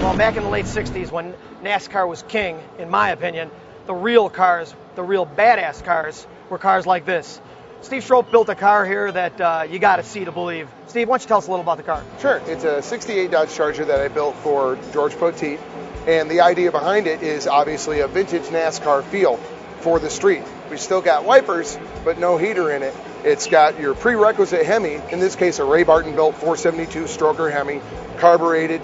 Well, back in the late 60s when NASCAR was king, in my opinion, the real cars, the real badass cars, were cars like this. Steve Strope built a car here that you got to see to believe. Steve, why don't you tell us a little about the car? Sure. It's a 68 Dodge Charger that I built for George Poteet. And the idea behind it is obviously a vintage NASCAR feel for the street. We still got wipers, but no heater in it. It's got your prerequisite Hemi, in this case a Ray Barton built 472 stroker Hemi, carbureted,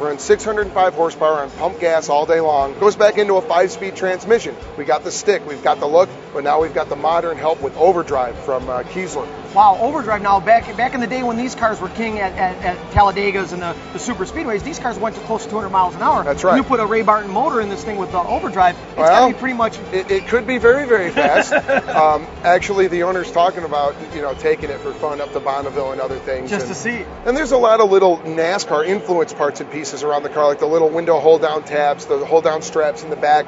runs 605 horsepower on pump gas all day long. Goes back into a 5-speed transmission. We got the stick, we've got the look, but now we've got the modern help with overdrive from Kiesler. Wow, overdrive now. Back in the day when these cars were king at Talladegas and the super speedways, these cars went to close to 200 miles an hour. That's right. You put a Ray Barton motor in this thing with the overdrive, it's got to be pretty much... It could be very, very fast. Actually, the owner's talking about, taking it for fun up to Bonneville and other things. Just to see. And there's a lot of little NASCAR influence parts and pieces around the car, like the little window hold-down tabs, the hold-down straps in the back,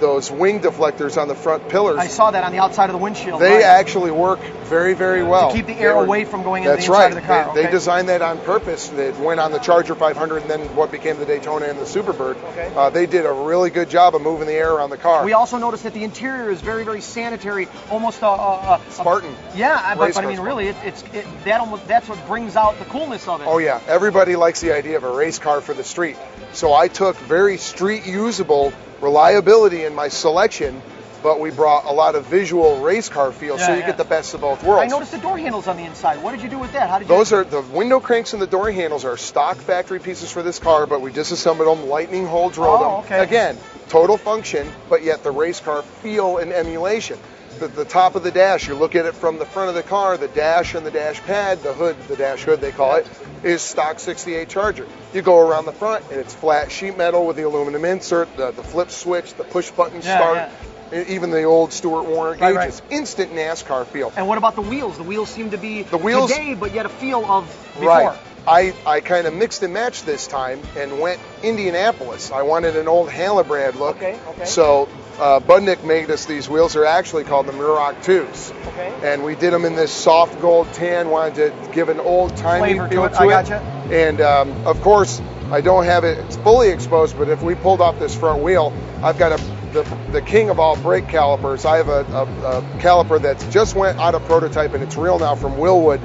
those wing deflectors on the front pillars. I saw that on the outside of the windshield. They actually work very, very well. To keep the air away from going into the inside of the car. They designed that on purpose. It went on the Charger 500 and then what became the Daytona and the Superbird. Okay. They did a really good job of moving the air around the car. We also noticed that the interior is very, very sanitary, almost a Spartan. Yeah, but I mean, really, that's what brings out the coolness of it. Oh yeah, everybody likes the idea of a race car for the street. So I took very street usable reliability in my selection, but we brought a lot of visual race car feel, so you get the best of both worlds. I noticed the door handles on the inside. What did you do with that? How did you? Those are the window cranks and the door handles are stock factory pieces for this car, but we disassembled them, lightning hole drilled them. Okay. Again, total function, but yet the race car feel and emulation. The top of the dash, you look at it from the front of the car, the dash and the dash pad, the hood, the dash hood they call it, is stock 68 Charger. You go around the front and it's flat sheet metal with the aluminum insert, the flip switch, the push button start, even the old Stuart Warner gauges. Instant NASCAR feel. And what about the wheels? The wheels seem to be today, but yet a feel of before. Right. I kind of mixed and matched this time and went Indianapolis. I wanted an old Hallebrand look. Okay. So Budnick made us these wheels. They're actually called the Muroc 2s. Okay. And we did them in this soft gold tan, wanted to give an old-timey feel to it. I gotcha. And of course, I don't have it fully exposed, but if we pulled off this front wheel, I've got the king of all brake calipers. I have a caliper that just went out of prototype and it's real now from Willwood.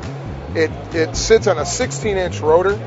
It sits on a 16-inch rotor.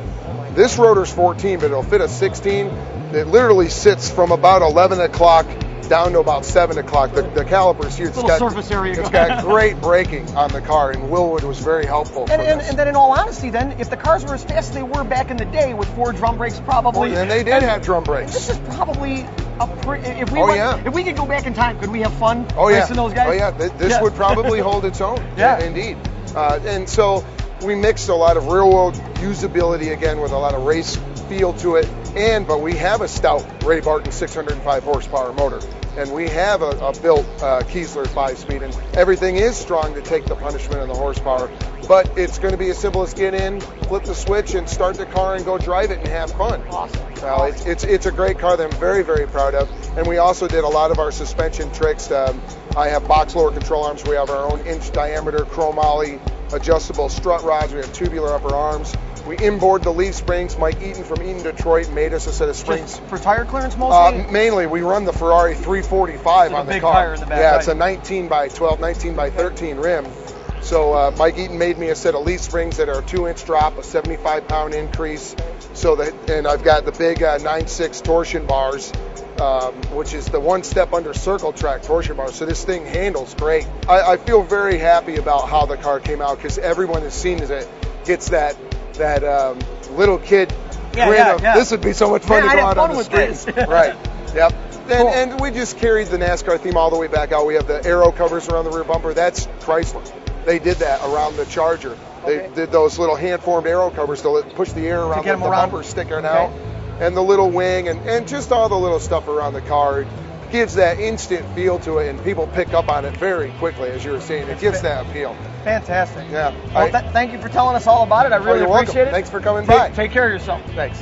This rotor's 14, but it'll fit a 16. It literally sits from about 11 o'clock down to about 7 o'clock. The caliper's here. It's surface area. It's got great braking on the car, and Willwood was very helpful. And then in all honesty, then, if the cars were as fast as they were back in the day with 4 drum brakes probably. And they did have drum brakes. This is probably if we could go back in time, could we have fun racing those guys? Oh yeah, this would probably hold its own. Yeah, indeed. And so we mixed a lot of real-world usability again with a lot of race feel to it, but we have a stout Ray Barton 605 horsepower motor, and we have a built Kiesler 5-speed, and everything is strong to take the punishment of the horsepower. But it's going to be as simple as get in, flip the switch, and start the car and go drive it and have fun. Awesome. Well, it's a great car that I'm very, very proud of. And we also did a lot of our suspension tricks. I have box lower control arms. We have our own inch diameter chromoly adjustable strut rods. We have tubular upper arms. We inboard the leaf springs. Mike Eaton from Eaton, Detroit made us a set of springs. Just for tire clearance mostly? Mainly, we run the Ferrari 345 on the car. Tire in the back, yeah, it's a 19 by 12, 19 by 13 rim. So Mike Eaton made me a set of leaf springs that are a 2-inch drop, a 75-pound increase. And I've got the big 9.6 torsion bars, which is the one step under circle track torsion bars. So this thing handles great. I feel very happy about how the car came out because everyone has seen it gets that little kid grin of this would be so much fun to go out on the street. Right. Yep. Cool. And we just carried the NASCAR theme all the way back out. We have the aero covers around the rear bumper. That's Chrysler. They did that around the Charger. They did those little hand-formed aero covers to push the air around the bumper sticking out, and the little wing, and just all the little stuff around the car. It gives that instant feel to it, and people pick up on it very quickly, as you were saying. It gives that appeal. Fantastic. Yeah. Well, thank you for telling us all about it. I really appreciate it. Thanks for coming by. Take care of yourself. Thanks.